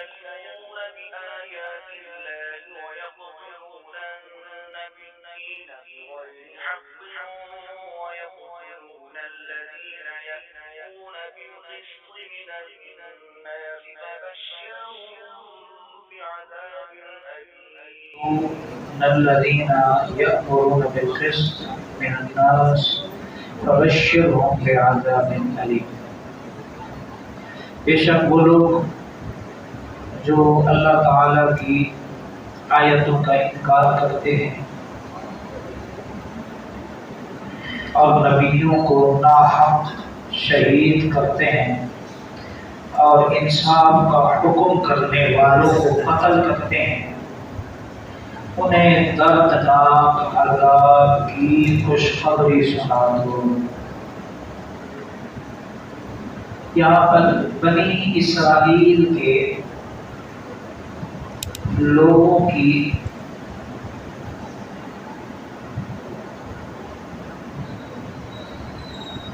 يكفرون بآيات الله ويقتلون النبيين بغير حق ويقتلون الذين يأمرون بالقسط من الناس فبشرهم بعذاب أليم. الذين يأمرون بالقسط من الناس فبشرهم بعذاب أليم. بے شک وہ لوگ جو اللہ تعالیٰ کی آیتوں کا انکار کرتے ہیں اور نبیوں کو ناحق شہید کرتے ہیں اور انصاف کا حکم کرنے والوں کو قتل کرتے ہیں، انہیں دردناک عذاب کی خوشخبری سنا دو۔ یہاں پر بنی اسرائیل کے لوگوں کی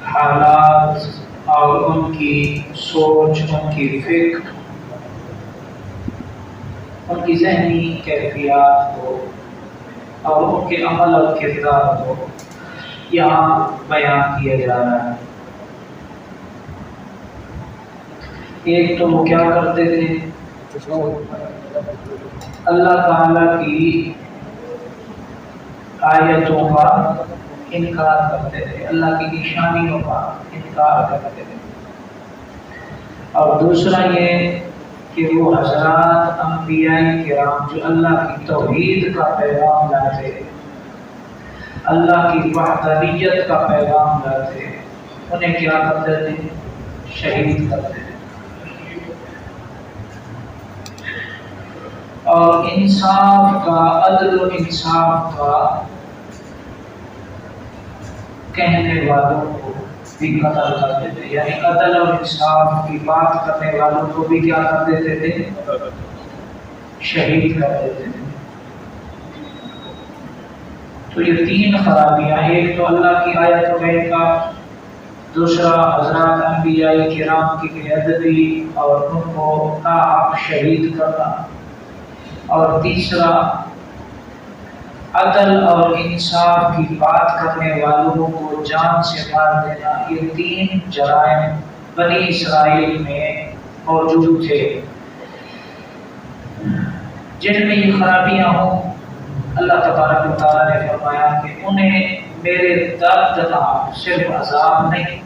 حالات اور ان کی سوچ، ان کی فکر، ان کی ذہنی کیفیات کو اور ان کے عمل اور کردار کو یہاں بیان کیا جا رہا ہے۔ ایک تو وہ کیا کرتے تھے؟ اللہ تعالیٰ کی آیتوں کا انکار کرتے تھے، اللہ کی نشانیوں کا انکار کرتے تھے، اور دوسرا یہ کہ وہ حضرات انبیاء کرام جو اللہ کی توحید کا پیغام لاتے، اللہ کی وحدانیت کا پیغام لاتے، انہیں کیا کرتے تھے؟ شہید کرتے تھے۔ اور انصاف کا، عدل و انصاف کا کہنے والوں کو بھی قتل کرتے تھے، یعنی عدل اور انصاف کی بات کرنے والوں کو بھی کیا کر دیتے تھے؟ شہید کر دیتے تھے۔ تو یہ تین خرابیاں، ایک تو اللہ کی آیتوں کا انکار، دوسرا حضرات انبیاء کرام کی بے ادبی اور ان کو ناحق شہید کرنا، اور تیسرا عدل اور انصاف کی بات کرنے والوں کو جان سے مار دینا۔ یہ تین جرائم بنی اسرائیل میں موجود تھے۔ جن میں یہ خرابیاں ہوں، اللہ تبارک و تعالیٰ نے فرمایا کہ انہیں میرے دردناک، صرف عذاب نہیں،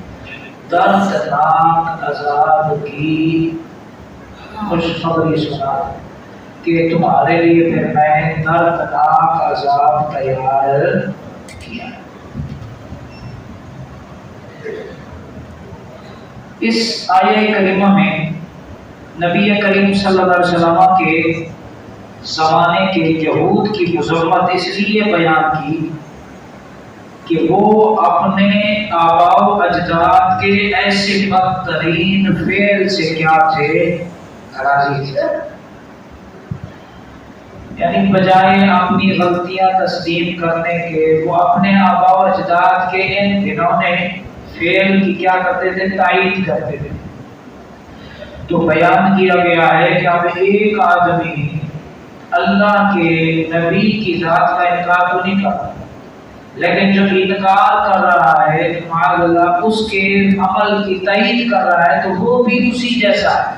دردناک عذاب کی خوشخبری سنا کہ تمہارے لیے پھر میں دردناک عذاب تیار کیا۔ اس آیہ کریمہ میں نبی کریم صلی اللہ علیہ وسلم کے زمانے کے یہود کی مذمت اس لیے بیان کی کہ وہ اپنے آباء و اجداد کے ایسے بدترین فعل سے کیا تھے؟ راضی تھے، یعنی بجائے اپنی غلطیاں تسلیم کرنے کے وہ اپنے آباء و اجداد کے ان گھنونے فعل کی کیا کرتے تھے؟ تائید کرتے تھے۔ تو بیان کیا گیا ہے کہ اب ایک آدمی اللہ کے نبی کی ذات کا انکار تو نہیں کرتا، لیکن جو انکار کر رہا ہے معاذ اللہ اس کے عمل کی تائید کر رہا ہے، تو وہ بھی اسی جیسا ہے،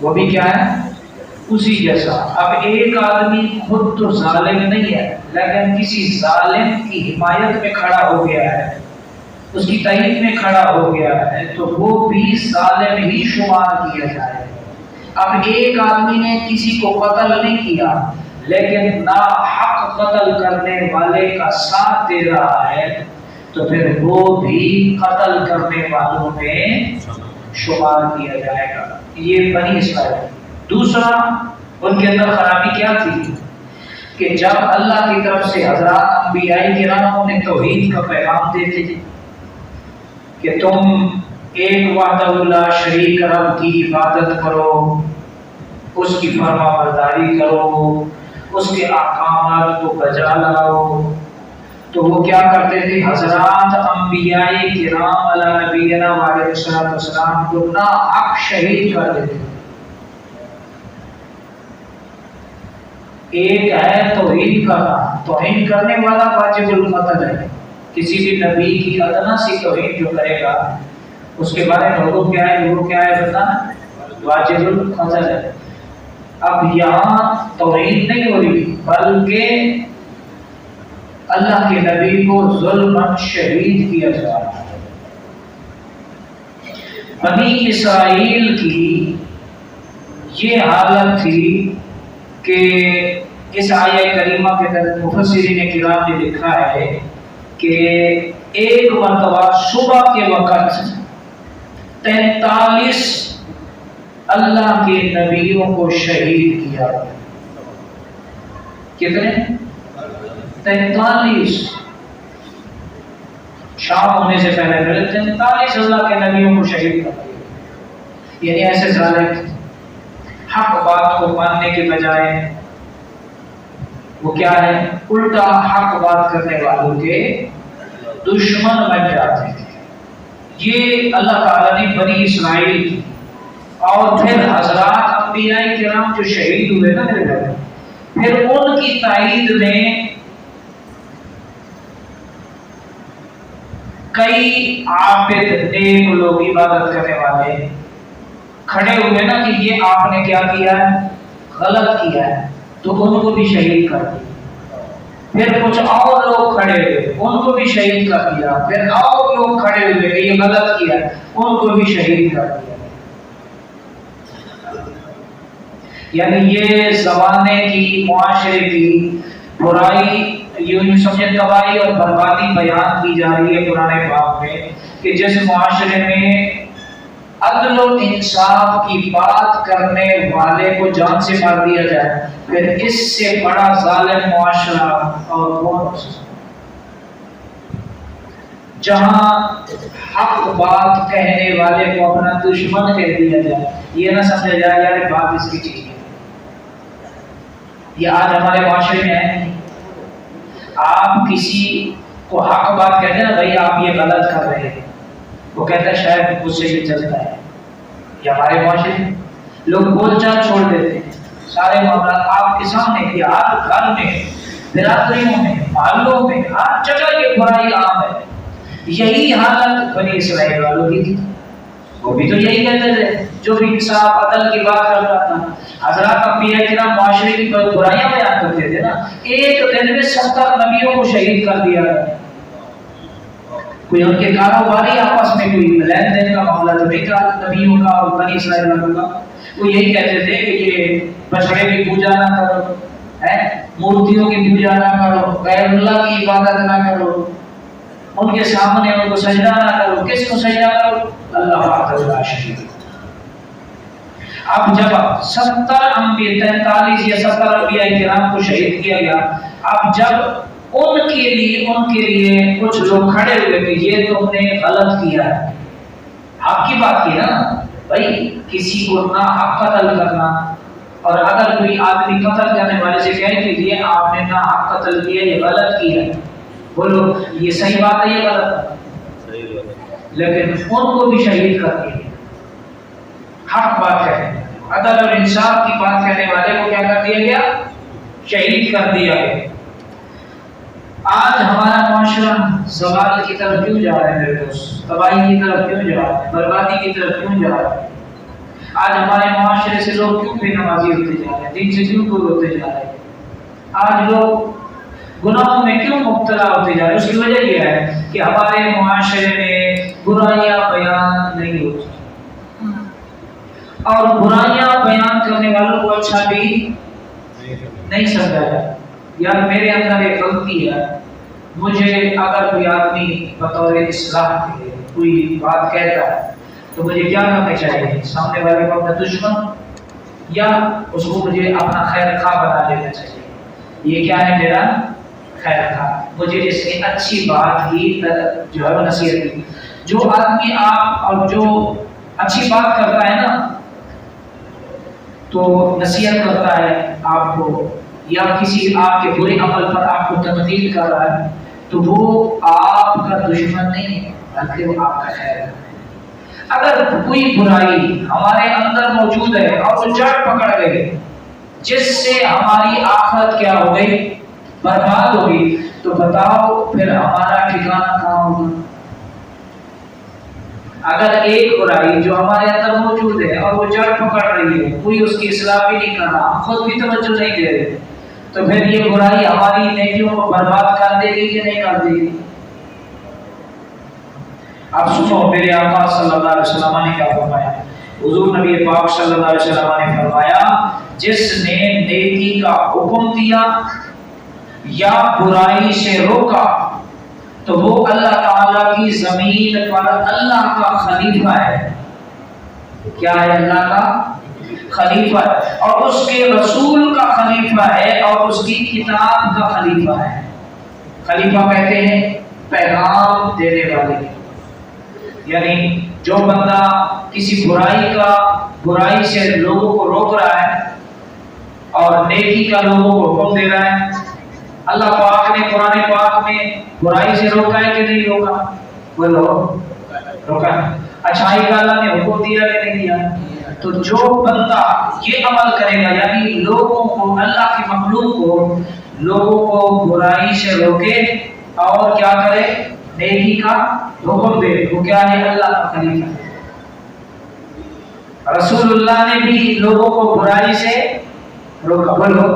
وہ بھی کیا ہے؟ اسی جیسا۔ اب ایک آدمی خود تو ظالم نہیں ہے، لیکن کسی ظالم کی حمایت میں کھڑا ہو گیا ہے، اس کی تائید میں کھڑا ہو گیا ہے، تو وہ بھی ظالم ہی شمار کیا جائے۔ اب ایک آدمی نے کسی کو قتل نہیں کیا، لیکن ناحق قتل کرنے والے کا ساتھ دے رہا ہے، تو پھر وہ بھی قتل کرنے والوں میں شمار کیا جائے گا۔ یہ بنی اسرائیل۔ دوسرا ان کے اندر خرابی کیا تھی کہ جب اللہ کی طرف سے حضرات انبیاء کرام نے توحید کا پیغام دیتے تھے کہ تم ایک وحدہ لا شریک رب کی عبادت کرو، اس کی فرما برداری کرو، اس کے احکامات کو بجا لاؤ، تو وہ کیا کرتے تھے؟ حضرات انبیاء کرام علی نبینا علیہ السلام کو ناحق شہید کر دیتے تھے۔ ایک ہے توہین کرنا، توہین کرنے والا واجب القتل ہے۔ کسی بھی نبی کی ادنا سی توہین جو کرے گا اس کے بارے میں حکم کیا ہے؟ وہ کیا ہے بتا؟ واجب القتل ہے۔ اب یہاں توہین نہیں ہو رہی بلکہ اللہ کے نبی کو ظلماً شہید کیا جا رہا ہے۔ بنی اسرائیل کی یہ حالت تھی کہ اس آیہ کریمہ کے تحت مفسرین کرام نے لکھا ہے کہ ایک مرتبہ صبح کے وقت 43 اللہ کے نبیوں کو شہید کیا۔ کتنے؟ 43۔ شام ہونے سے پہلے 43 اللہ کے نبیوں کو شہید کر دیا۔ یعنی ایسے ظالم حق بات کو ماننے کے بجائے وہ کیا ہے؟ الٹا حق بات کرنے والوں کے دشمن بن جاتے تھے۔ یہ اللہ تعالیٰ نے بنی اسرائیل کی اور پھر حضرات انبیاء کرام جو شہید ہوئے نا میرے بھائی، پھر ان کی تائید میں کئی عابد نیک لوگ عبادت کرنے والے کھڑے ہوئے نا کہ یہ آپ نے کیا کیا ہے؟ غلط کیا ہے، تو ان کو بھی شہید کر دیا۔ پھر کچھ اور لوگ کھڑے ہوئے ان کو بھی شہید کر دیا۔ پھر اور لوگ کھڑے ہوئے کہ یہ غلط کیا ہے، ان کو بھی شہید کر دیا۔ یعنی یہ زمانے کی معاشرے کی برائی، یوں سمجھے تباہی اور بربادی بیان کی جا رہی ہے قرآن پاک میں کہ جس معاشرے میں عدل و انصاف کی بات کرنے والے کو جان سے مار دیا جائے، پھر اس سے بڑا ظالم معاشرہ اور کون ہو سکتا؟ جہاں حق بات کہنے والے کو اپنا دشمن کہہ دیا جائے، یہ نہ سمجھا جائے یار بات اس کی چیز ہے۔ یہ آج ہمارے معاشرے میں ہے۔ آپ کسی کو حق بات کہتے ہیں نا، بھائی آپ یہ غلط کر رہے ہیں، وہ کہتا ہے شاید مجھ سے بھی چلتا ہے۔ یہ ہمارے معاشرے میں لوگ بول چال چھوڑ دیتے ہیں، سارے معاملات آپ کے سامنے کہ ہر گھر میں، برادریوں میں، محلوں میں، ہر جگہ یہ برائی عام ہے۔ یہی حالت بنی اسرائیل والوں کی تھی۔ وہ بھی تو یہی کہتے تھے، جو بھی انصاف عدل کی بات کرتا تھا۔ حضرات انبیاء کرام معاشرے کی برائیاں بیان کرتے تھے نا، ایک دن میں 70 نبیوں کو شہید کر دیا گیا۔ کوئی ان کے کاروباری آپس میں کوئی لین دین کا معاملہ تو نہیں تھا نبیوں کا اور بنی اسرائیل والوں کا۔ وہ یہی کہتے تھے کہ یہ بچڑے کی پوجا نہ کرو، مورتیوں کی پوجا نہ کرو، غیر اللہ کی عبادت نہ کرو، ان کے سامنے ان کو سجدہ نہ کرو۔ کس کو سجدہ کرو؟ اللہ وحدہ لا شریک لہ۔ اب جب 70 انبیاء 43 یا 70 انبیاء کرام کو شہید کیا گیا، اب جب ان کے لیے کچھ لوگ کھڑے ہوئے کہ یہ تم نے غلط کیا ہے، حق کی بات کی نا بھائی، کسی کو نہ حق قتل کرنا، اور اگر کوئی آدمی قتل کرنے والے سے کہے کہ یہ آپ نے نہ حق قتل کیا، یہ غلط کیا ہے، بولو یہ صحیح بات ہے یہ غلط ہے؟ لیکن ان کو بھی شہید کر دیا۔ حق بات کہنے، عدل اور انصاف کی بات کہنے والے کو کیا کر دیا گیا؟ شہید کر دیا گیا۔ آج ہمارا معاشرہ زوال کی طرف کیوں جا رہا ہے میرے دوست؟ تباہی کی طرف کیوں جا رہا ہے؟ بربادی کی طرف کیوں جا رہا ہے؟ آج ہمارے معاشرے سے لوگ کیوں بے نمازی ہوتے جا رہے ہیں؟ دین سے کیوں دور ہوتے جا رہے ہیں؟ آج لوگ گناہوں میں کیوں مبتلا ہوتے جا رہے ہیں؟ اس کی وجہ یہ ہے کہ ہمارے معاشرے میں برائیاں بیان نہیں ہوتی، اور برائیاں بیان کرنے والوں کو اچھا بھی نہیں سمجھا جاتا۔ یار میرے اندر ایک غلطی ہے، مجھے اگر کوئی آدمی بطور اصلاح کے کوئی بات کہتا ہے تو مجھے کیا کرنا چاہیے؟ سامنے والے کو اپنا دشمن یا اس کو مجھے اپنا خیر خواہ بنا لینا چاہیے۔ یہ کیا ہے میرا خیر خواہ، مجھے اس کی اچھی بات کی جو ہے وہ نصیحت کی۔ جو آدمی آپ اور جو اچھی بات کرتا ہے نا تو نصیحت کرتا ہے آپ کو، یا کسی آپ کے برے عمل پر آپ کو تنقید کر رہا ہے، تو وہ آپ کا دشمن نہیں ہے بلکہ وہ آپ کا خیر ہے۔ اگر کوئی برائی ہمارے اندر موجود ہے اور وہ جڑ پکڑ گئی جس سے ہماری آخرت کیا ہو گئی، برباد ہو گئی، تو بتاؤ پھر ہمارا ٹھکانہ کہاں ہوگا؟ اگر ایک برائی جو ہمارے اندر موجود ہے اور وہ جڑ پکڑ رہی ہے، کوئی اس کی اصلاح بھی نہیں کر رہا، ہم خود بھی توجہ نہیں دے رہے، تو پھر یہ برائی ہماری نیکیوں کو برباد کر دے گی کہ نہیں کر دے گی؟ اب سنو میرے آقا صلی اللہ علیہ وسلم نے کیا فرمایا۔ حضور نبی پاک صلی اللہ علیہ وسلم نے فرمایا جس نے نیکی کا حکم دیا یا برائی سے روکا تو وہ اللہ تعالیٰ کی زمین پر اللہ کا خلیفہ ہے۔ کیا ہے؟ اللہ کا خلیفہ ہے، اور اس کے رسول کا خلیفہ ہے، اور اس کی کتاب کا خلیفہ ہے۔ خلیفہ کہتے ہیں پیغام دینے والے، یعنی جو بندہ کسی برائی سے لوگوں کو روک رہا ہے اور نیکی کا لوگوں کو حکم دے رہا ہے۔ اللہ پاک نے قرآن پاک میں برائی سے روکا ہے کہ نہیں روکا؟ بولو، روکا ہے۔ اچھائی کا اللہ نے حکم دیا کہ نہیں دیا؟ تو جو بندہ یہ عمل کرے گا، یعنی لوگوں کو، اللہ کی مخلوق کو، لوگوں کو برائی سے روکے اور کیا کرے؟ نیکی کا حکم دے، وہ کیا ہے؟ اللہ کا خلیفہ ہے۔ رسول اللہ نے بھی لوگوں کو برائی سے روکا، بولو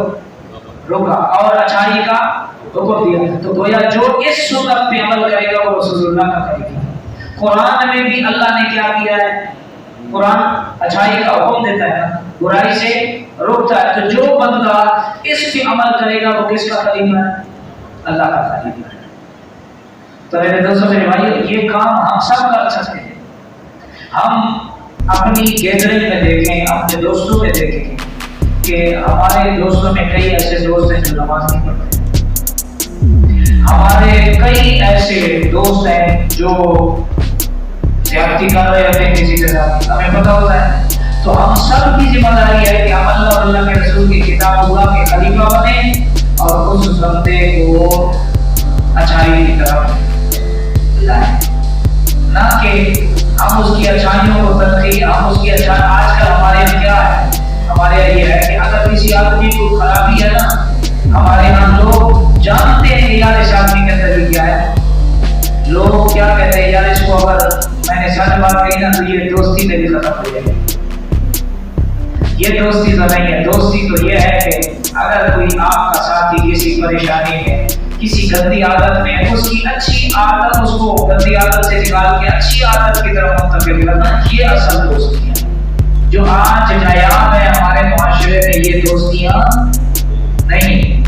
روکا، اور اچھائی کا حکم دیا۔ تو گویا جو اس سنت پہ عمل کرے گا وہ رسول اللہ کا خلیفہ ہے۔ قرآن میں بھی اللہ نے کیا کیا ہے؟ قرآن اچھائی کا حکم دیتا ہے، برائی سے روکتا ہے۔ تو جو بندہ اس پہ عمل کرے گا وہ کس کا خلیفہ ہے؟ اللہ کا خلیفہ ہے۔ تو میرے دوستوں، میرے بھائیو، یہ کام ہم سب کر سکتے ہیں۔ ہم اپنی گیدرنگ میں دیکھیں، اپنے دوستوں میں دیکھیں کہ ہمارے دوستوں میں کئی ایسے دوست ہیں جو نماز نہیں پڑھتے، ہمارے کئی ایسے دوست ہیں جو زیادتی کر رہے ہوتے ہیں کسی کے ساتھ، ہمیں پتہ ہوتا ہے۔ تو ہم سب کی ذمہ داری ہے کہ ہم اللہ اور اللہ کے رسول کی کتاب اللہ کے خلیفہ بنیں اور اس بندے کو اچھائی کی طرف لائیں، نہ کہ ہم اس کی اچھائیوں کو تنقید، ہم اس کی اچھائی۔ آج کل ہمارے یہاں کیا ہے؟ ہمارے یہاں یہ ہے کہ اگر کسی آدمی کو خرابی ہے نا، ہمارے یہاں لوگ جانتے ہیں کہ یار اس آدمی کے اندر یہ کیا ہے، لوگ کیا کہتے ہیں، یار اس کو اگر میں نے سچ بات کہی نا تو یہ دوستی میری ختم ہو جائے گی۔ یہ دوستی تو نہیں ہے، دوستی تو یہ ہے کہ اگر کوئی آپ کا ساتھی کسی پریشانی میں، کسی گندی عادت میں، اس کی اچھی عادت، اس کو گندی عادت سے نکال کے اچھی عادت کی طرف منتقل کرنا، یہ اصل دوستی ہے۔ جو آج نایاب ہے ہمارے معاشرے میں، یہ دوستیاں نہیں۔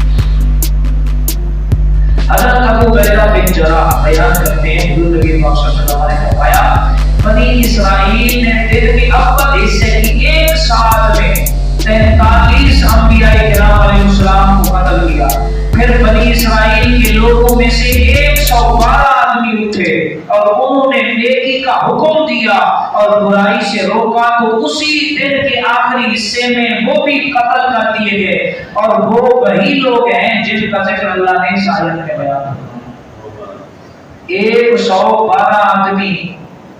حضرت ابو عبیدہ بن جراح بیان کرتے ہیں، حضور نبی پاک صلی اللہ علیہ وسلم نے فرمایا بنی اسرائیل نے دن کے اول حصے کی ایک سال میں 43 انبیاء کرام علیہ السلام کو قتل کیا۔ پھر بنی اسرائیل کے لوگوں میں سے 112 آدمی اٹھے اور انہوں نے نیکی کا حکم دیا اور برائی سے روکا، تو اسی دن کے آخری حصے میں وہ بھی قتل کر دیے گئے، اور وہ وہی لوگ ہیں جن کا ذکر اللہ نے اس آیت میں بیان کیا۔ 112 آدمی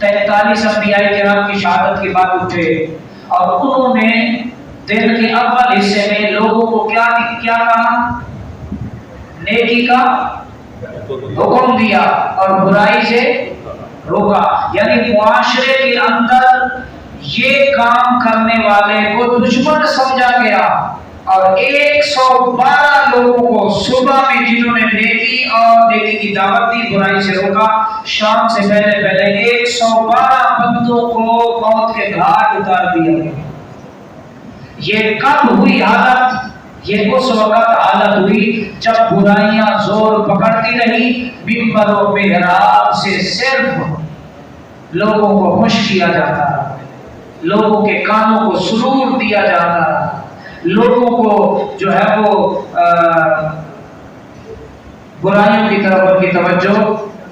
43 انبیاء کرام کی شہادت کے بعد اٹھے اور انہوں نے دن کے اول حصے میں لوگوں کو کیا کہا؟ نیکی کا حکم دیا اور برائی سے روکا۔ یعنی معاشرے کے اندر یہ کام کرنے والے کو دشمن سمجھا گیا، اور 112 لوگوں کو صبح میں جنہوں نے نیکی اور نیکی کی دعوت دی، برائی سے روکا، شام سے پہلے 112 بندوں کو موت کے گھاٹ اتار دیا گیا۔ یہ کب ہوئی حالت؟ یہ اس وقت حالت ہوئی جب برائیاں زور پکڑتی رہی، منبر و محراب سے صرف لوگوں کو خوش کیا جاتا رہا، لوگوں کے کانوں کو سرور دیا جاتا رہا، لوگوں کو جو ہے وہ برائیوں کی طرف ان کی توجہ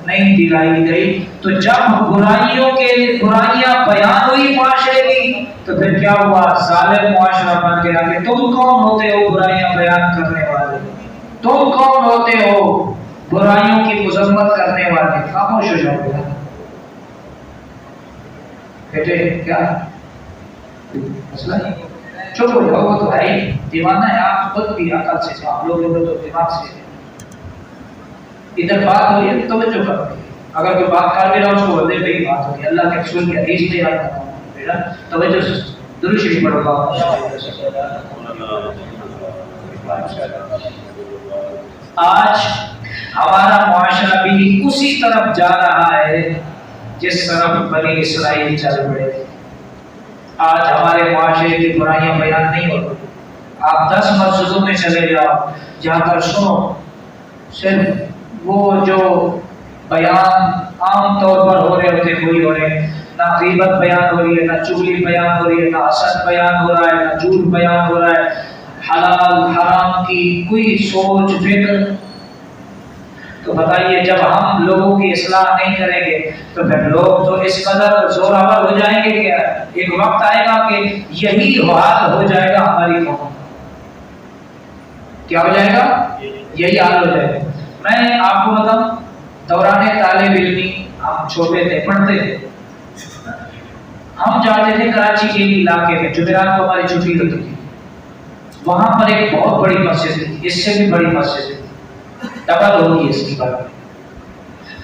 نہیں دلائی گئی۔ تو جب برائیاں بیان ہوئی معاشرے کی، تو پھر کیا ہوا؟ ظالم معاشرہ بن گیا کہ تم کون ہوتے ہو برائیاں بیان کرنے والے؟ تم کون ہوتے ہو برائیوں کی مذمت کرنے والے خاموش ہو جاؤ گے. بیٹے کیا مسئلہ نہیں، چپ ہو جاؤ، وہ تو ہے ہی دیوانہ ہے. آپ خود بھی عقل سے آپ لوگ تو دماغ سے ادھر بات ہو رہی ہے توجہ کرو. اگر کوئی بات کر بھی رہا اس کو بولے بھائی بات ہوگی. اللہ کے رسول کی حدیث میں یاد رکھنا بیٹا توجہ سے درود شریف پڑھو گا. آج ہمارا معاشرہ بھی اسی طرف جا رہا ہے جس طرف بنی اسرائیل چل پڑے. آج ہمارے معاشرے کی برائیاں بیان نہیں ہوتی. آپ 10 مسجدوں میں چلے جاؤ جہاں پر سنو صرف وہ جو بیان عام طور پر ہو رہے ہوتے وہی ہو رہے ہیں. نہ غیبت بیان ہو رہی ہے، نہ چغلی بیان ہو رہی ہے، نہ حسد بیان ہو رہا ہے، نہ جھوٹ بیان ہو رہا ہے. حلال حرام کی کوئی سوچ فکر. تو بتائیے جب ہم لوگوں کی اصلاح نہیں کریں گے تو پھر لوگ تو اس قدر زوراور ہو جائیں گے کہ ایک وقت آئے گا کہ یہی حال ہو جائے گا ہماری قوم. کیا ہو جائے گا؟ یہی حال ہو جائے گا. میں آپ کو بتاؤں دوران طالب علمی ہم چھوٹے تھے پڑھتے تھے. ہم جاتے تھے کراچی کے علاقے میں، جمعرات کو ہماری چھٹی ہوتی تھی. وہاں پر ایک بہت بڑی مسجد تھی، اس سے بھی بڑی مسجد تھی، ڈبل ہوگی اس کی بات.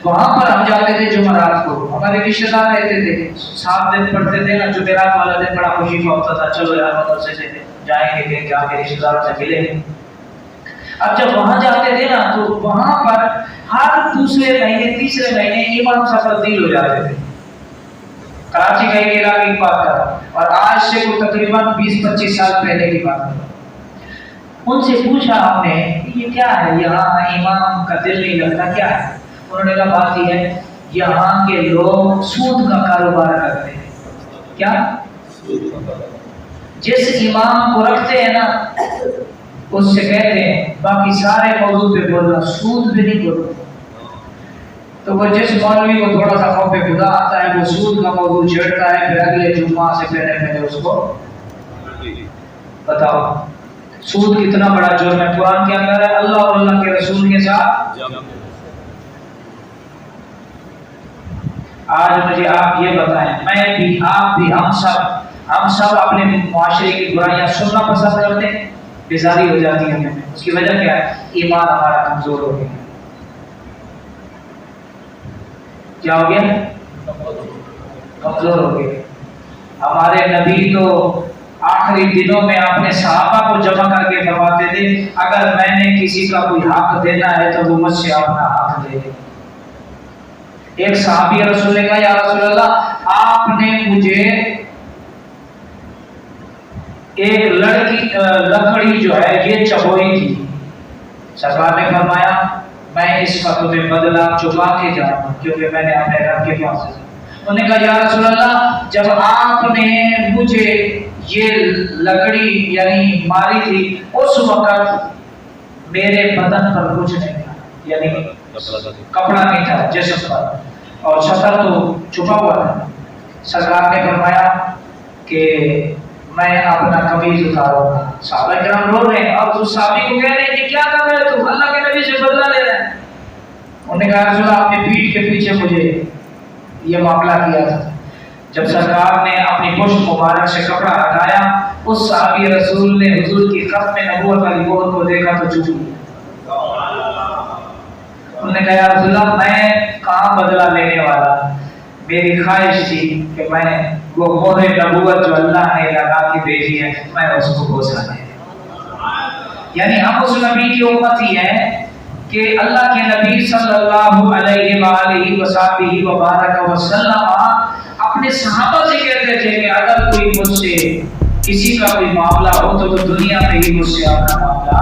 وہاں پر ہم جاتے تھے جمعرات کو. ہمارے رشتے دار رہتے تھے، 7 دن پڑھتے تھے نا. جمعرات والا دن بڑا خوشی کا ہوتا تھا، چلو یار مدرسے سے جائیں گے کہ جا کے رشتے داروں سے ملیں گے. اب جب وہاں جاتے تھے نا تو وہاں پر ہر دوسرے مہینے تیسرے مہینے امام صاحب تبدیل ہو جاتے تھے. کراچی کا ایک علاقے کی بات کر رہا ہوں اور آج سے کوئی تقریباً 20-25 سال پہلے کی بات کر رہا ہوں. ان سے پوچھا ہم نے یہ کیا ہے یہاں امام کا دل نہیں لگتا کیا ہے؟ انہوں نے کہا بات یہ ہے یہاں کے لوگ سود کا کاروبار کرتے ہیں. کیا؟ جس امام کو رکھتے ہیں نا اس سے کہتے ہیں باقی سارے موضوع پہ بولنا، سود پہ نہیں بولنا. تو وہ جس مولوی کو تھوڑا سا خوف خدا آتا ہے وہ سود کا موضوع چھیڑتا ہے، پھر اگلے جمعہ سے پہلے اس کو بتاؤ سود کتنا بڑا جرم ہے. قرآن کیا کہہ رہا ہے؟ اللہ اور اللہ کے رسول کے ساتھ. آج مجھے آپ یہ بتائیں، میں بھی آپ بھی ہم سب اپنے معاشرے کی برائیاں سننا پسند کرتے ہیں. بیزاری ہو جاتی ہے ہمیں. اس کی وجہ کیا ہے؟ ایمان ہمارا کمزور ہو گیا. کیا ہو گیا؟ کمزور ہو گیا. ہمارے نبی تو آخری دنوں میں اپنے صحابہ کو جمع کر کے فرماتے تھے اگر میں نے کسی کا کوئی حق دینا ہے تو وہ مجھ سے اپنا حق دے. ایک صحابی رسول نے کہا یا رسول اللہ آپ نے مجھے ایک لکڑی جو ہے یہ چبوئی تھی. سرکار نے فرمایا میں اس کا تمہیں بدلہ چکا کے جاؤں گا کیونکہ میں نے اپنے رب کے پاس. انہوں نے کہا یا رسول اللہ جب آپ نے مجھے یہ لکڑی یعنی ماری تھی اس وقت میرے بدن پر کچھ نہیں تھا، یعنی کپڑا نہیں تھا جسم پر اور شطر تو چھپا ہوا تھا. سرکار نے فرمایا کہ میں اپنا قمیض اتاروں گا. صحابہ کرام رو رہے ہیں اور اس صحابی کو کہہ رہے ہیں کہ کیا کر رہے ہو تم؟ اللہ کے نبی سے بدلہ لے رہے ہیں. انہوں نے کہا رسول اللہ آپ نے پیٹھ کے پیچھے مجھے یہ معاملہ کیا تھا. جب سرکار نے اپنی پشت مبارک سے کپڑا ہٹایا اس صحابی رسول نے حضور کی ختم نبوت والی مہر کو دیکھا تو چپ گیا. انہوں نے کہا یا رسول اللہ میں کہاں بدلہ لینے والا، میری خواہش تھی کہ میں وہ مہر نبوت جو اللہ نے لگا کے بھیجی ہے میں اس کو پہنچا دیں. یعنی ہم اس نبی کی امت ہی ہیں کہ اللہ کے نبی صلی اللہ علیہ وآلہ وصحبہ وبارک وسلم اپنے صحابہ سے کہتے تھے کہ اگر کوئی مجھ سے کسی کا کوئی معاملہ ہو تو وہ دنیا میں ہی مجھ سے اپنا معاملہ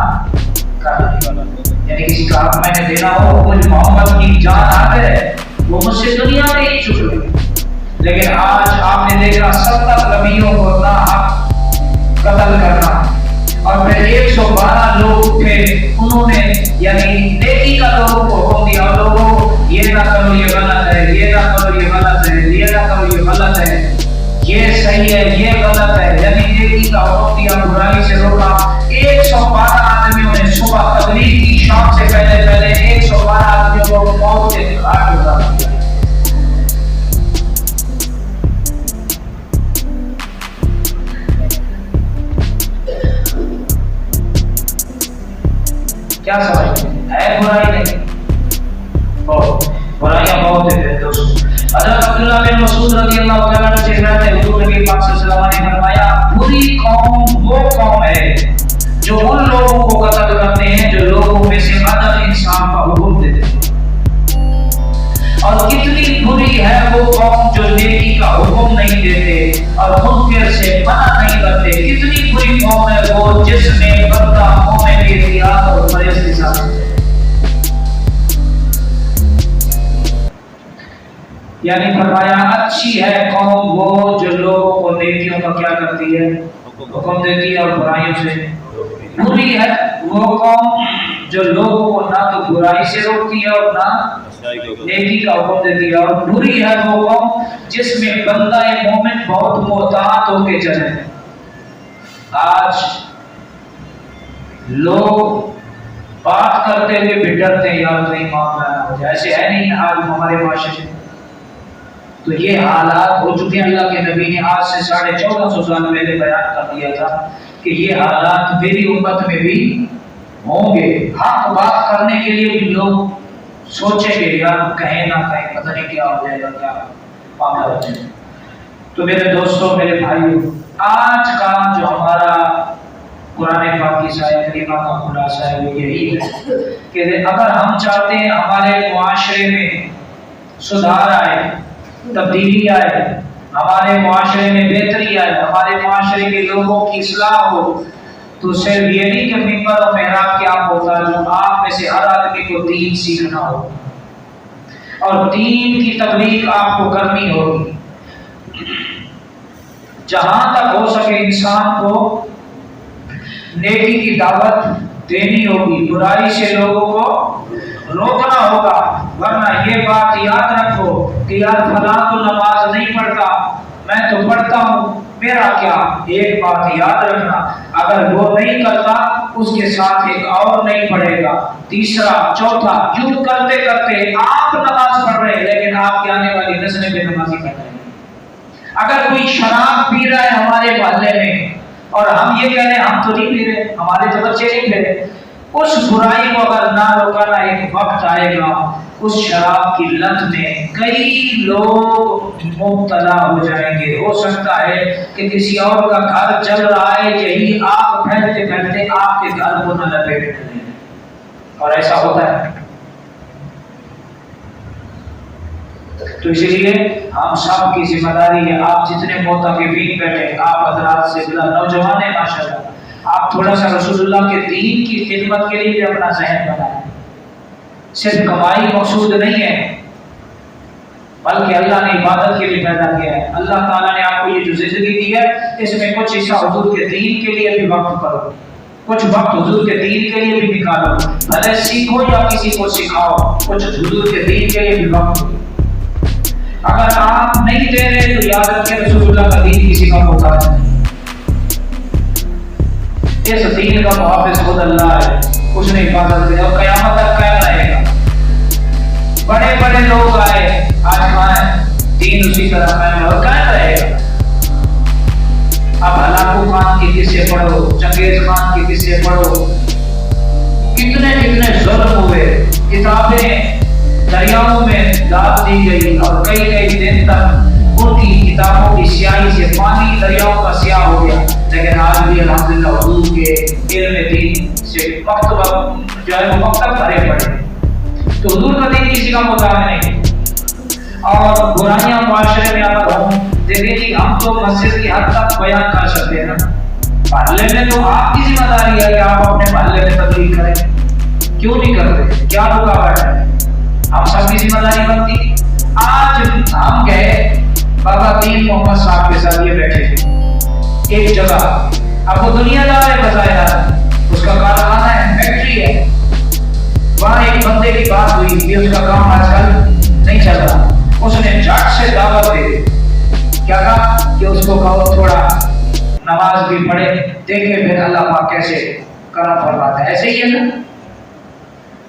کر لے. یعنی کسی کا حق میں نے دینا ہو، مجھ محمد کی جان آ گئے وہ مجھ سے دنیا میں ہی چھوٹ گئے. لیکن آج آپ نے دیکھا 70 نبیوں کو ناحق قتل کرنا اور پھر 112 لوگ تھے انہوں نے یعنی نیکی کا لوگوں کو حکم دیا لوگوں یہ نہ کرو یہ غلط ہے، یہ نہ کرو یہ غلط ہے، یہ نہ کرو یہ غلط ہے، یہ صحیح ہے یہ غلط ہے. یعنی نیکی کا حکم دیا، برائی سے روکا. 112 آدمیوں نے صبح تبلیغ کی شام سے پہلے 112 آدمیوں کو موت کے گھاٹ اتار دیا۔ کیا سمجھتے ہیں؟ ہے برائی نہیں؟ بہت برائیاں بہت ہیں دوستو۔ حضرت عبداللہ بن مسعود رضی اللہ تعالیٰ عنہ سے روایت ہے، حضور نبی پاک صلی اللہ علیہ وسلم نے فرمایا بری قوم وہ قوم ہے جو ان لوگوں کو قتل کرتے ہیں جو لوگوں میں سے عدل انصاف کا حکم دیتے ہیں، اور کتنی بری ہے وہ قوم جو نیکی کا حکم نہیں دیتے اور منکر سے منع نہیں کرتے۔ کتنی بری قوم ہے وہ جس میں بندہ مومن کی اطاعت اور پرہیز کے ساتھ ہے۔ یعنی فرمایا اچھی ہے قوم وہ جو لوگوں کو نیکیوں کا کیا کرتی ہے، حکم دیتی ہے اور برائیوں سے۔ بری ہے وہ قوم جو لوگوں کو نہ تو برائی سے روکتی ہے اور نہ نیکی کا حکم دیتی ہے، اور بری ہے وہ قوم جس میں بندہ مومن بہت محتاط ہو کے چلے۔ آج لوگ بات کرتے ہوئے بھی ڈرتے ہیں، یار نہیں مان رہا ہے، ایسے ہے نہیں آج ہمارے معاشرے میں۔ تو یہ حالات ہو چکے ہیں۔ اللہ کے نبی نے آج سے 1450 سال پہلے بیان کر دیا تھا کہ یہ حالات میری امت میں بھی ہوں گے۔ حق بات کرنے کے لیے بھی لوگ سوچیں گے یار کہیں نہ کہیں پتہ نہیں کیا ہو جائے گا، کیا معاملہ ہو جائے گا۔ تو میرے دوستوں، میرے بھائیوں، آج کا جو ہمارا قرآن پاک کی آیت کریمہ کا خلاصہ ہے وہ یہی ہے کہ اگر ہم چاہتے ہیں ہمارے معاشرے میں سدھار آئے، تبدیلی آئے، ہمارے معاشرے میں بہتری آئے، ہمارے معاشرے کے لوگوں کی اصلاح ہو، تو صرف یہ نہیں کہ ممبر اور محراب کیا ہوتا ہے، جو آپ میں سے ہر آدمی کو دین سیکھنا ہو اور دین کی تبلیغ آپ کو کرنی ہوگی۔ جہاں تک ہو سکے انسان کو نیکی کی دعوت دینی ہوگی، برائی سے لوگوں کو روکنا ہوگا، ورنہ یہ بات یاد رکھو کہ یار فلاں تو نماز نہیں پڑھتا، میں تو پڑھتا ہوں، میرا کیا؟ ایک بات یاد رکھنا، اگر وہ نہیں کرتا اس کے ساتھ ایک اور نہیں پڑھے گا، تیسرا، چوتھا، یوں کرتے کرتے آپ نماز پڑھ رہے ہیں لیکن آپ کی آنے والی نسلیں بے نمازی کر رہے ہیں۔ اگر کوئی شراب پی رہا ہے ہمارے محلے میں اور ہم یہ کہہ رہے ہیں ہم تو نہیں پی رہے، ہمارے تو بچے نہیں پی رہے، اس برائی کو اگر نہ روکنا، ایک وقت آئے گا اس شراب کی لت میں کئی لوگ مبتلا ہو جائیں گے۔ ہو سکتا ہے کہ کسی اور کا گھر جل رہا ہے، یہی آگ پھیلتے پھیلتے آپ کے گھر کو نہ لپیٹ لیں، اور ایسا ہوتا ہے۔ تو اسی لیے ہم سب کی ذمہ داری ہے، آپ جتنے معتکفین بیٹھے، آپ حضرات سے بلا نوجوان ہیں ماشاءاللہ، آپ تھوڑا سا رسول اللہ کے دین کی خدمت کے لیے بھی اپنا ذہن بنائیں۔ صرف کمائی مقصود نہیں ہے، بلکہ اللہ نے عبادت کے لیے پیدا کیا ہے۔ اللہ تعالیٰ نے آپ کو یہ جو زندگی دی ہے اس میں کچھ حصہ حضور کے دین کے لیے بھی وقف کرو، کچھ وقت حضور کے دین کے لیے بھی نکالو، بھلے سیکھو یا کسی کو سکھاؤ، کچھ حضور کے دین کے لیے بھی وقت۔ اگر آپ نہیں دے رہے تو یاد رکھیں رسول اللہ کا دین کسی کا محتاج نہیں، اس دین کا محافظ خود اللہ ہے، اس نے حفاظت کی اور قیامت تک قائم رہے گا۔ بڑے بڑے لوگ آئے، آج کہاں ہے دین اسی طرح قائم ہے اور قائم رہے گا۔ اب ہلاکو خان کے قصے پڑھو، چنگیز خان کے قصے پڑھو، کتنے کتنے ظلم ہوئے، کتابیں دریاؤں میں ڈال دی گئی اور کئی دن تک ان کی کتابوں کی سیاہی سے پانی دریاؤں کا سیاہ ہو گیا، لیکن آج بھی الحمدللہ حضور کے علم دین سے مکتب جو ہے وہ مکتب بھرے پڑے۔ تو حضور کا دین کسی کا محتاج نہیں۔ اور برائیاں معاشرے میں اگر ہوں، دیکھیں جی ہم تو مسجد کی حد تک بیان کر سکتے ہیں نا، محلے میں تو آپ کی ذمہ داری ہے کہ آپ اپنے محلے میں تبلیغ کریں، کیوں نہیں کرتے؟ کیا رکاوٹ ہے؟ ہم سب کی ذمہ داری بنتی۔ آج ہم گئے بابا دین محمد صاحب کے ساتھ یہ بیٹھے تھے ایک جگہ، اب وہ دنیا دار ہے بظاہر، اس کا کارخانہ ہے، فیکٹری ہے، وہاں ایک بندے کی بات ہوئی کہ اس کا کام آج کل نہیں چل رہا، اس نے جھٹ سے دعوت دے کیا کہا کہ اس کو کہو تھوڑا نماز بھی پڑھے، دیکھے پھر اللہ پاک کیسے کرم فرماتا ہے. ایسے ہی ہے نا؟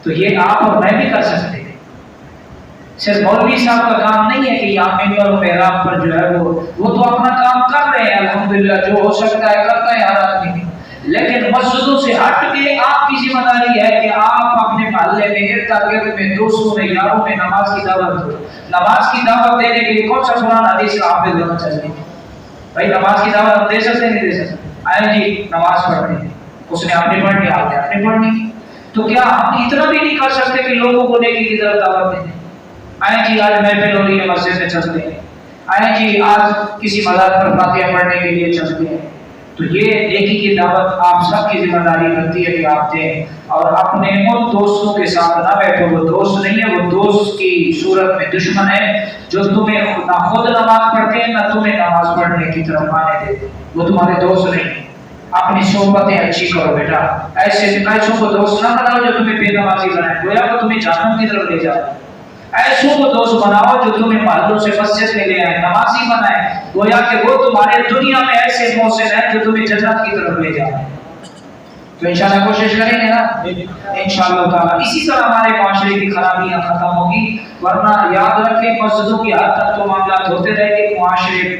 تو یہ آپ اور میں بھی کر سکتے ہیں. صرف مولوی صاحب کا کام نہیں ہے کہ یہاں ممبر و محراب پر جو ہے وہ تو اپنا کام کر رہے ہیں الحمدللہ، جو ہو سکتا ہے کرتا ہے ہر آدمی. لیکن مسجدوں سے ہٹ کے آپ کی ذمہ داری ہے کہ آپ اپنے محلے میں ارد گرد میں دوستوں میں یاروں میں نماز کی دعوت دو. نماز کی دعوت دینے کے لیے کون سا قرآن حدیث کا حافظ ہونا چاہیے؟ بھائی نماز کی دعوت ہم دے سکتے ہیں نہیں دے سکتے؟ آئے جی نماز پڑھنی ہے، اس نے اپنی پڑھنی، آپ نے اپنی پڑھنی. تو کیا ہم اتنا بھی نہیں کر سکتے کہ لوگوں کو نیکی کی طرف دعوت دیں؟ آئے جی آج محفل ہو رہی ہے مسجد میں چلتے ہیں، آئے جی آج کسی مزار پر فاتحہ پڑھنے کے لیے چلتے ہیں. تو یہ نیکی کی دعوت آپ سب کی ذمہ داری کرتی ہے کہ آپ دیں. اور اپنے ان دوستوں کے ساتھ نہ بیٹھو، وہ دوست نہیں ہے، وہ دوست کی صورت میں دشمن ہے جو تمہیں نہ خود نماز پڑھتے ہیں نہ تمہیں نماز پڑھنے کی طرف آنے دیتے. وہ تمہارے دوست نہیں ہیں. اپنی صحبتیں اچھی کرو بیٹا. ایسوں کو دوست نہ بناؤ جو تمہیں بے نمازی بنائے، گویا وہ تمہیں جہنم کی طرف لے جائے. ایسوں کو دوست بناؤ جو تمہیں محلوں سے مسجد میں لے آئے، نمازی بنائے، گویا کہ وہ تمہارے دنیا میں ایسے محسن ہیں جو تمہیں جنت کی طرف لے جائے. تو انشاءاللہ کوشش کریں گے نا انشاءاللہ تعالی. اسی طرح ہمارے معاشرے کی خرابیاں ختم ہوگی. ورنہ یاد رکھیں مسجدوں کی حد تک تو معاملات ہوتے رہیں گے، معاشرے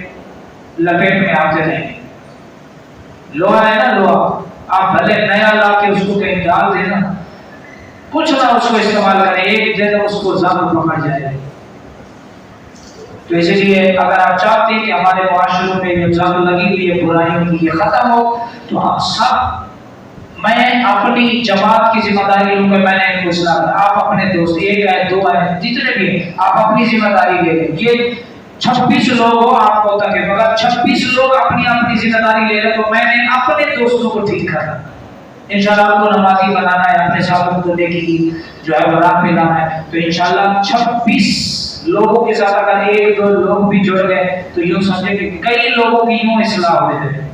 لپیٹ میں آتے رہیں گے. لوہا ہے نا، لوہا آپ بھلے نیا لا کے اس کو کہیں ڈال دینا، کچھ نہ اس کو استعمال کریں، ایک دن اس کو زنگ پکڑ جائے. تو اسی لیے اگر آپ چاہتے ہیں کہ ہمارے معاشروں میں جو زنگ لگی ہوئی ہے برائیوں کی یہ ختم ہو، تو ہم سب، میں اپنی جماعت کی ذمہ داری لوں گا. میں نے ان کو اصلاح کرنا، آپ اپنے دوست ایک ہے دو ہے جتنے بھی ہیں آپ اپنی ذمہ داری لے لیں. یہ 26 لوگ ہو آپ کو تک ہے، مگر 26 لوگ اپنی اپنی ذمہ داری لے لیں تو میں نے اپنے دوستوں کو ٹھیک کرنا. انشاءاللہ آپ کو نمازی بنانا ہے، اپنے ساتھوں کو نیکی کی جو ہے وہ راہ پہ لانا ہے. تو انشاءاللہ 26 لوگوں کے ساتھ اگر ایک دو لوگ بھی جڑ گئے تو یوں سمجھے کہ کئی لوگوں کی یوں اصلاح ہو جائے.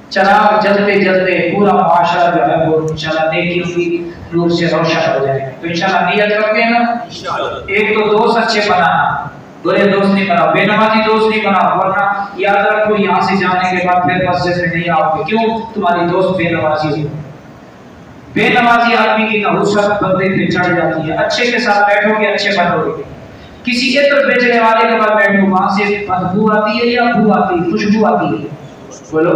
چراغ جلتے جلتے پورا معاشرہ جو ہے وہ انشاءاللہ نیکیوں کی نور سے روشن ہو جائے. تو انشاءاللہ نیت رکھتے ہیں نا. ایک تو دوست اچھے بنانا، برے دوست نہیں بناؤ، بے نمازی دوست نہیں بناؤ. ورنہ یاد رکھو یہاں سے جانے کے بعد پھر مسجد میں نہیں آؤ گے. کیوں؟ تمہاری دوست بے نمازی ہو. بے نمازی آدمی کی نحوست بندے پہ چڑھ جاتی ہے. اچھے کے ساتھ بیٹھو گے اچھے بنو گے. کسی عطر بیچنے والے کے پاس بیٹھو، وہاں سے بدبو آتی ہے یا بو آتی ہے؟ خوشبو آتی ہے. بولو.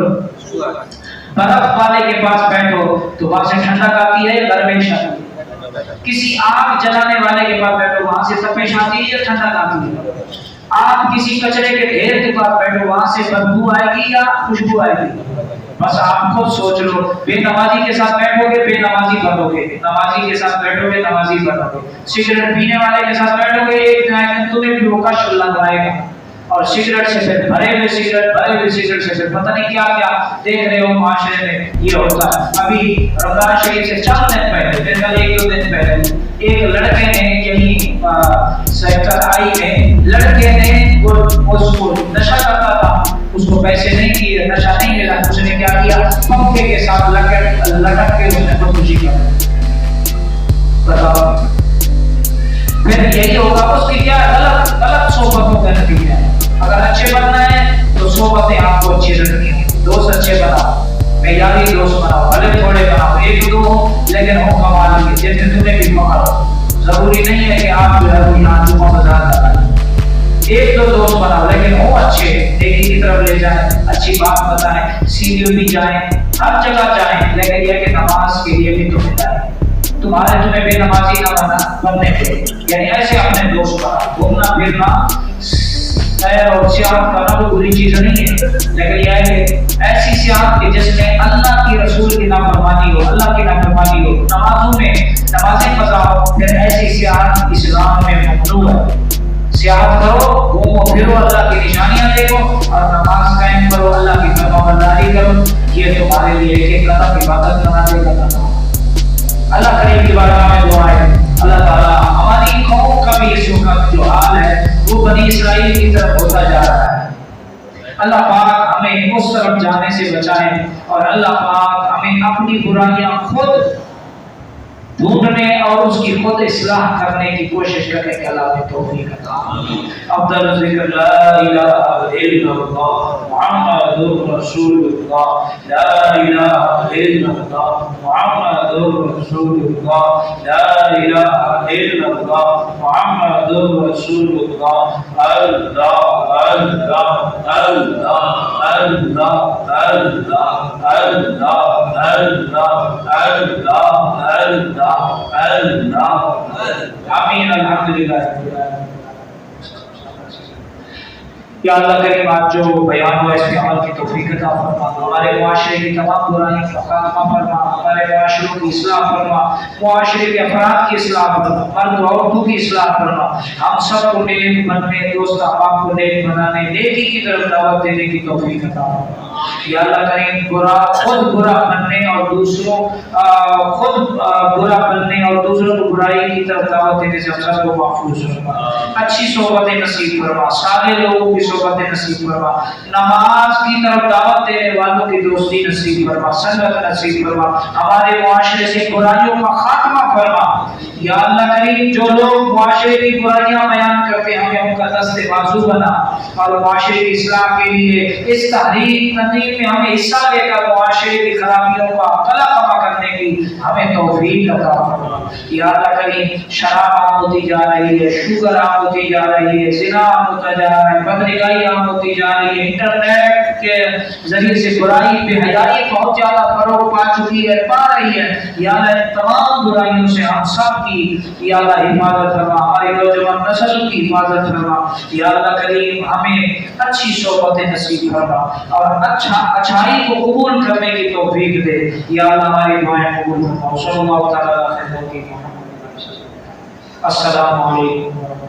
برف والے کے پاس بیٹھو تو وہاں سے ٹھنڈک آتی ہے یا گرمش آتی ہے؟ کسی آگ جلانے والے کے پاس بیٹھو، وہاں سے تپش آتی ہے یا ٹھنڈک آتی ہے؟ آپ کسی کچرے کے ڈھیر کے پاس بیٹھو، وہاں سے بدبو آئے گی یا خوشبو آئے گی؟ بس آپ خود سوچ لو. بے نمازی کے ساتھ بیٹھو گے بے نمازی بنو گے، نمازی کے ساتھ بیٹھو گے نمازی بنو گے. سگریٹ پینے والے کے ساتھ بیٹھو گے ایک دن تمہیں بھی روکا شلہ بنائے گا. اور سگریٹ سے پھر بھرے ہوئے سگریٹ سے پھر پتہ نہیں کیا کیا دیکھ رہے ہو معاشرے میں یہ ہوتا ہے. ابھی رمضان شریف سے چند دن پہلے، پھر کل ایک دو دن پہلے ایک لڑکے نے یہی سیکٹر آئی میں لڑکے نے اس کو نشہ کرتا تھا، اس کو پیسے نہیں دیے، نشہ نہیں ملا. اس نے کیا کیا؟ پنکھے کے ساتھ لٹک کے اس نے خودکشی کی. بتاؤ پھر یہی ہوگا. اس کی کیا غلط صحبتوں کا نتیجہ ہے. اگر اچھے بننا ہے تو صحبتیں آپ کو اچھی رکھنی ہیں. دوست اچھے بناؤ، معیاری دوست بناؤ، بھلے تھوڑے بناؤ، ایک دو ہو لیکن ہو کمال کے جن میں تمہیں بھی پکڑو. ضروری نہیں ہے کہ آپ جو ہے وہ یہاں جمعہ بازار کرائیں. ایک دو دوست بناؤ لیکن ہو اچھے، نیکی کی طرف لے جائیں، اچھی بات بتائیں، سیریل بھی جائیں، ہر جگہ جائیں، لیکن یہ کہ نماز کے لیے بھی تمہیں جائیں. تمہیں بے نمازی نہ بننے کے، یعنی ایسے اپنے دوست بناؤ. گھومنا پھرنا سیر اور سیاحت کرنا تو بری چیز نہیں ہے، لیکن یہ ہے کہ ایسی سیاحت کہ جس میں اللہ کی رسول کی نافرمانی ہو، اللہ کی نافرمانی ہو. نمازوں میں نمازیں پڑھاؤ، پھر ایسی سیاحت اسلام میں ممنوع ہے. سیاحت کرو، گھومو پھرو، اللہ کی نشانیاں دیکھو اور نماز قائم کرو، اللہ کی فرمانبرداری کرو. یہ تمہارے لیے ایک قدم عبادت بنانے کا قدم. اللہ کریم کی بارگاہ میں دعا ہے اللہ تعالیٰ ہماری قوم کا بھی اس وقت جو حال ہے وہ بنی اسرائیل کی طرف ہوتا جا رہا ہے. اللہ پاک ہمیں اس طرف جانے سے بچائے اور اللہ پاک ہمیں اپنی برائیاں خود ڈھونڈنے اور اس کی خود اصلاح کرنے کی کوشش کرنے کے اللہ نے توفیق عطا فرمائے۔ افضل ذکر لا الہ الا اللہ محمد رسول اللہ، لا الہ الا اللہ محمد رسول اللہ، لا الہ الا اللہ محمد رسول اللہ، اللہ اللہ اللہ اللہ اللہ اللہ اللہ اللہ اللہ آمین الحمدللہ۔ یا اللہ کریم آج جو بیان ہوا اس میں عمل کی توفیق عطا فرما، ہمارے معاشرے کی تمام برائیوں کا خاتمہ فرما، ہمارے معاشروں کی اصلاح فرما، معاشرے کے افراد کی اصلاح فرما، مرد و عورتوں کی اصلاح فرما، ہم سب کو نیک بننے، دوست احباب کو نیک بنانے، نیکی کی طرف دعوت دینے کی توفیق عطا فرما۔ یا اللہ کریم خود برا بننے اور دوسروں کو برائی کی طرف دعوت دینے سے ہم سب کو محفوظ فرما، اچھی صحبت نصیب فرما، سادے لوگوں کی صحبت نصیب فرما، نماز کی طرف دعوت دینے والوں کی دوستی نصیب فرما، سنت نصیب فرما، ہمارے معاشرے سے برائیوں کا خاتمہ فرما۔ یا اللہ کریم جو لوگ معاشرے کی برائیاں بیان کرتے ہیں ہمیں ان کا دست بازو بنا، اور معاشرے کی اصلاح کے لیے اس تحریک تنظیم میں ہمیں حصہ لے کر معاشرے کی خرابیوں کا قلع کما کرنے کی ہمیں توفیق عطا فرما۔ یا اللہ کریم شراب عام ہوتی جا رہی ہے، شوگر عام ہوتی جا رہی ہے، زنا عام ہوتا جا رہا ہے، بدنگاہی عام ہوتی جا رہی ہے، انٹرنیٹ کے ذریعے سے برائی بے حیائی بہت زیادہ فروغ پا چکی ہے، پا رہی ہے۔ یا اللہ ان تمام برائیوں سے ہم سب کی یا اللہ حفاظت فرما، ہماری نوجوان نسل کی حفاظت فرما۔ یا اللہ کریم ہمیں اچھی صحبت نصیب فرما اور اچھائی کو قبول کرنے کی توفیق دے۔ یا اللہ ہماری دعائیں قبول فرما۔ صلی اللہ تعالی علیہ وسلم۔ السلام علیکم۔